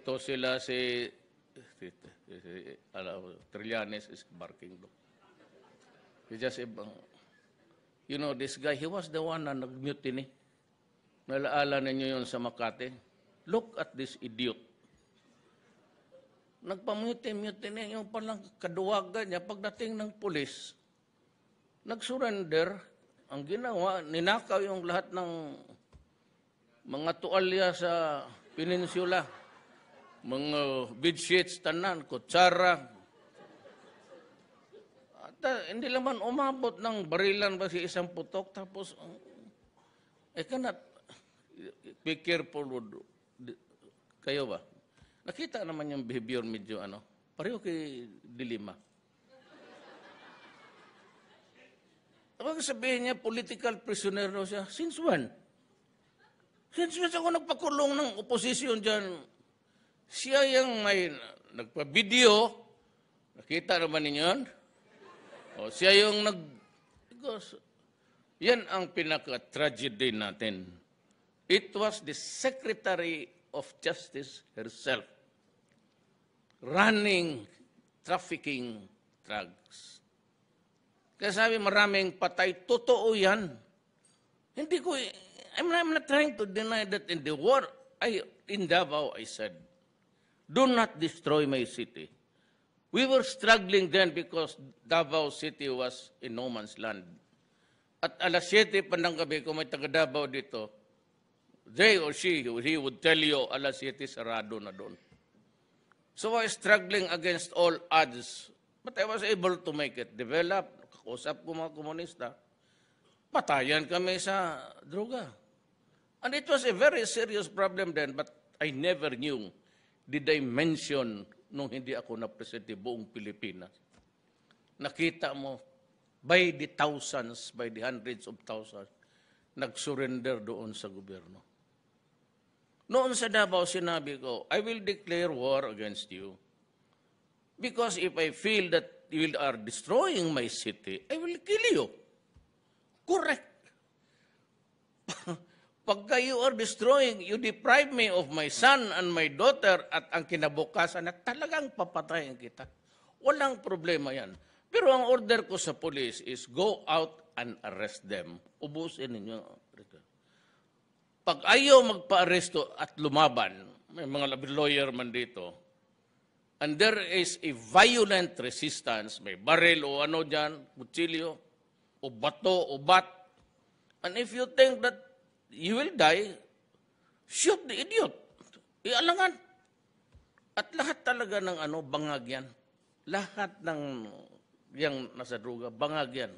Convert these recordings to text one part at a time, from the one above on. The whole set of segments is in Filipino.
ito sila si Trillanes is barking. He just, you know, this guy, he was the one na nag-mutiny. Nalaala ninyo yun sa Makati. Look at this idiot. Nagpamutiny, yung palang kaduwagan niya, pagdating ng pulis, nag-surrender. Ang ginawa, ninakaw yung lahat ng mga tuwalya sa peninsula. Mga bedsheets, tanan, kutsara. At hindi naman umabot ng barilan ba si isang putok. Tapos, cannot be careful. Kayo ba? Nakita naman yung behavior medyo pareho kay Dilima. Kapag sabihin niya, political prisoner daw siya, since when? Since when ako nagpakulong ng oposisyon dyan, siya yung may nagpa-video, nakita naman ninyo yun? O, siya yung yan ang pinaka-tragedy natin. It was the Secretary of Justice herself running, trafficking drugs. Kaya sabi, maraming patay. Totoo yan. Hindi ko, I'm not trying to deny that in the war, in Davao, I said, do not destroy my city. We were struggling then because Davao City was in no man's land. At alas 7 pa ng gabi, kung may taga Davao dito, they or he would tell you, alas 7, sarado na doon. So I was struggling against all odds. But I was able to make it develop. Kausap ko mga komunista. Patayan kami sa droga. And it was a very serious problem then, but I never knew the dimension nung hindi ako na-presente buong Pilipinas. Nakita mo, by the thousands, by the hundreds of thousands, nag-surrender doon sa gobyerno. Noon sa Davao, sinabi ko, I will declare war against you. Because if I feel that you are destroying my city, I will kill you. Correct. Pagka you are destroying, you deprive me of my son and my daughter at ang kinabukasan na talagang papatayin kita. Walang problema yan. Pero ang order ko sa police is go out and arrest them. Ubusin ninyo. Pag ayaw magpa-aresto at lumaban, may mga lawyer man dito, and there is a violent resistance, may baril o ano dyan, kutsilyo, o bato, o bat, and if you think that you will die, shoot the idiot. Ialangan. At lahat talaga ng bangag yan. Lahat ng yang nasa droga, bangag yan.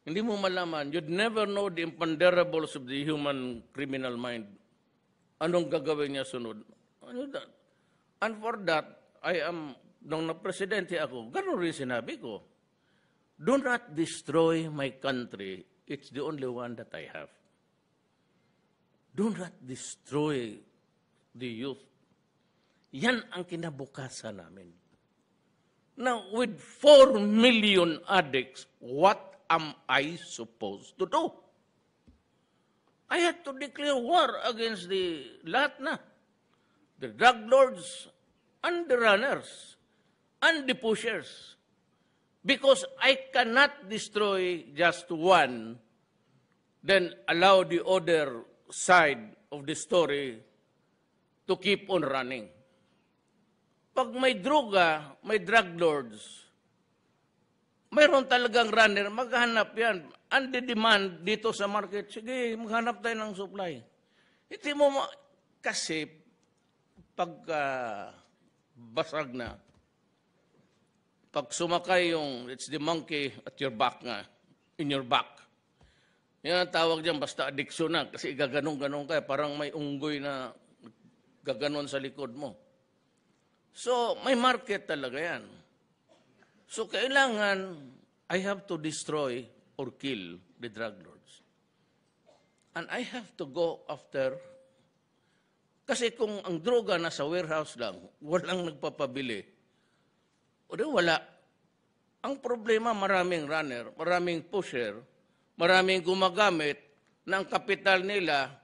Hindi mo malaman, you'd never know the imponderables of the human criminal mind. Anong gagawin niya sunod? Ano that? And for that, nung na-presidente ako, gano'n rin sinabi ko, do not destroy my country. It's the only one that I have. Do not destroy the youth. Yan ang kinabukasan namin. Now, with 4 million addicts, what am I supposed to do? I had to declare war against lahat na. The drug lords and the runners and the pushers. Because I cannot destroy just one, then allow the other side of the story to keep on running. Pag may droga, may drug lords, mayroon talagang runner, maghanap yan. And the demand dito sa market, sige, maghanap tayo ng supply. Hindi mo kasi pag basag na, pag sumakay it's the monkey at your back nga, in your back. Yan ang tawag dyan, basta addiction na, kasi gaganong-ganong ka, parang may unggoy na gaganon sa likod mo. So, may market talaga yan. So, kailangan, I have to destroy or kill the drug lords. And I have to go after, kasi kung ang droga nasa warehouse lang, walang nagpapabili, o di wala. Ang problema, maraming runner, maraming pusher, maraming gumagamit ng kapital nila,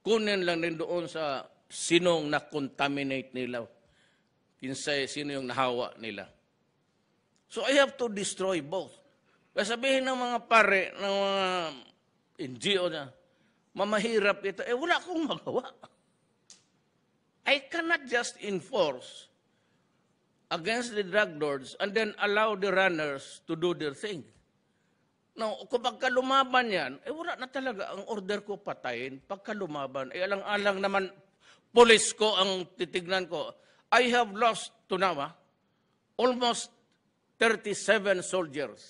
kunin lang din doon sa sinong na-contaminate nila, sino yung nahawa nila. So I have to destroy both. Kaya sabihin ng mga pare, ng mga NGO na, mamahirap ito, wala akong magawa. I cannot just enforce against the drug lords and then allow the runners to do their thing. Now, kung pagkalumaban yan, wala na talaga. Ang order ko patayin, pagkalumaban, alang-alang naman, police ko ang titignan ko. I have lost to now, almost 37 soldiers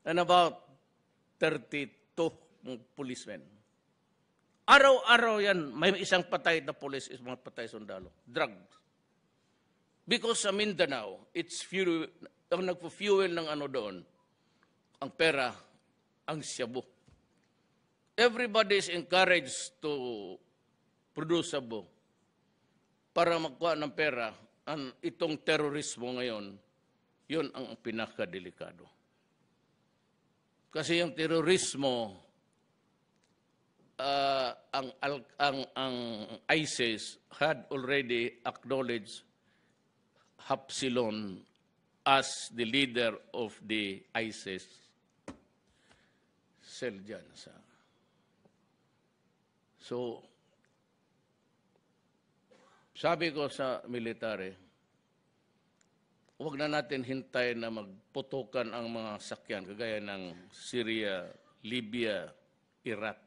and about 32 policemen. Araw-araw yan, may isang patay na police, isang mga patay sundalo. Drugs. Because sa Mindanao, it's fuel, ang nagpo-fuel ng ano doon, ang pera, ang shabu. Everybody is encouraged to produce shabu para magkuha ng pera. Itong terorismo ngayon, yun ang pinakadelikado. Kasi yung terorismo, ang ISIS had already acknowledged Hapsilon as the leader of the ISIS cell dyan. So, sabi ko sa military, huwag na natin hintayin na magputukan ang mga sakyan, kagaya ng Syria, Libya, Iraq.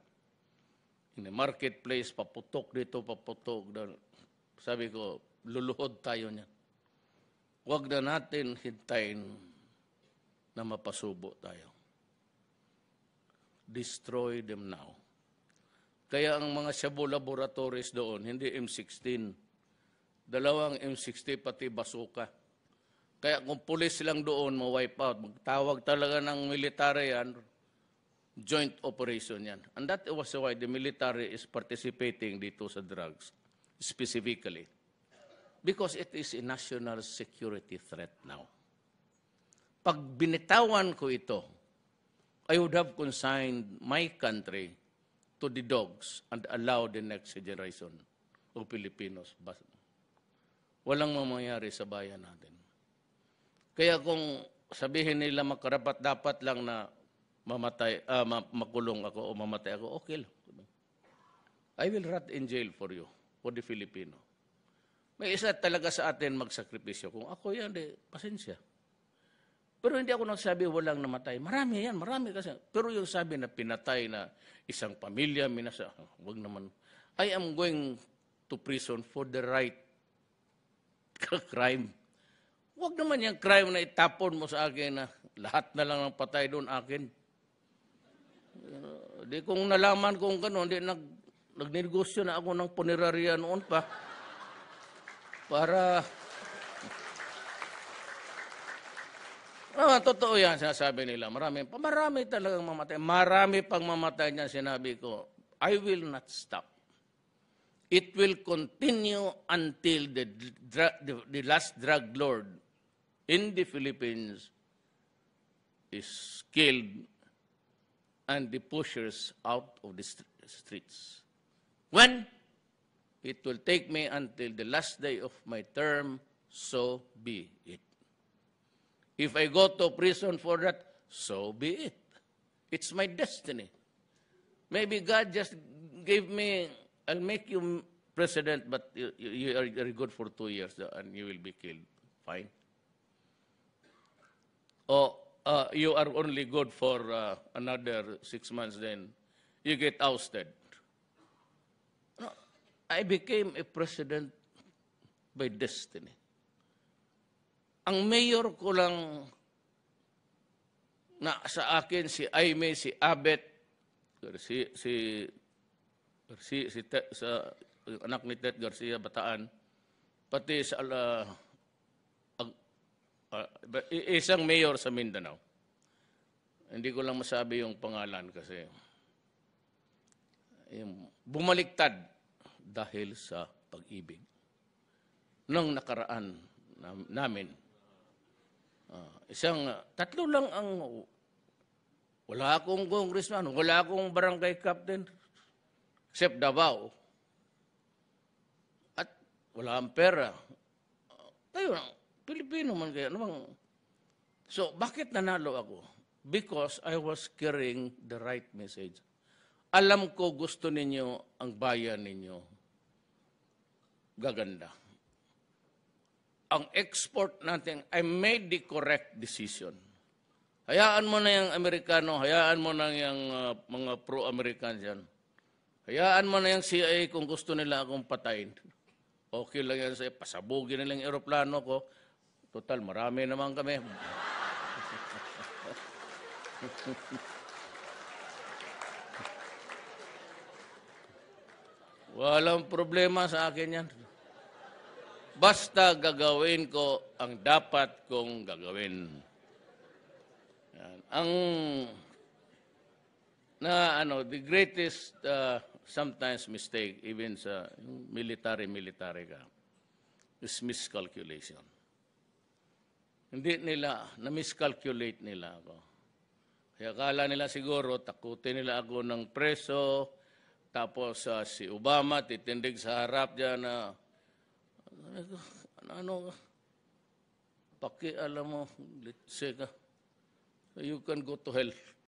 In the marketplace, paputok dito, paputok doon. Sabi ko, luluhod tayo niyan. Huwag na natin hintayin na mapasubo tayo. Destroy them now. Kaya ang mga shabu laboratories doon, hindi M16, dalawang M60 pati basuka. Kaya kung pulis lang doon, ma-wipe out. Magtawag talaga ng military yan, joint operation yan. And that was why the military is participating dito sa drugs, specifically. Because it is a national security threat now. Pag binitawan ko ito, I would have consigned my country to the dogs and allow the next generation of Filipinos. Walang mamangyari sa bayan natin. Kaya kung sabihin nila makarapat-dapat lang na mamatay, makulong ako o mamatay ako, okay lang. I will rot in jail for you, for the Filipino. May isa talaga sa atin magsakripisyo. Kung ako yan, pasensya. Pero hindi ako nagsabi walang namatay. Marami yan, marami kasi. Pero yung sabi na pinatay na isang pamilya, wag naman. I am going to prison for the right crime. Wag naman yung crime na itapon mo sa akin na lahat na lang ng patay doon akin. Di kung nalaman kong gano'n, nagnegosyo na ako ng punerarya noon pa. Para... totoo yan, sinasabi nila. Marami talagang mamatay. Marami pang mamatay niya, sinabi ko. I will not stop. It will continue until the last drug lord in the Philippines is killed and the pushers out of the streets. When? It will take me until the last day of my term, so be it. If I go to prison for that, so be it. It's my destiny. Maybe God just gave me, I'll make you president, but you are good for 2 years and you will be killed. Fine. Or you are only good for another 6 months, then you get ousted. No, I became a president by destiny. Ang mayor ko lang na sa akin, si Aimee, si Abet, sa anak ni Tet Garcia, Bataan, pati sa isang mayor sa Mindanao. Hindi ko lang masabi yung pangalan kasi bumaliktad dahil sa pag-ibig ng nakaraan namin. Tatlo lang ang, wala akong congressman, wala akong barangay captain, except Davao. wala ang pera. Tayo, Pilipino man kaya. Namang, so, bakit nanalo ako? Because I was carrying the right message. Alam ko gusto ninyo ang bayan ninyo gaganda. Ang export natin, I made the correct decision. Hayaan mo na yung Amerikano, hayaan mo na yung mga pro-American dyan. Hayaan mo na yung CIA kung gusto nila akong patayin. Okay lang yan sa'yo, pasabugin nila yung aeroplano ko. Total, marami naman kami. Walang problema sa akin yan. Basta gagawin ko ang dapat kong gagawin. Yan. The greatest sometimes mistake, even sa military ka, is miscalculation. Hindi nila, na-miscalculate nila ako. Kaya akala nila siguro, takutin nila ako ng preso, tapos si Obama titindig sa harap dyan na, pakialam mo, litse ka, you can go to hell.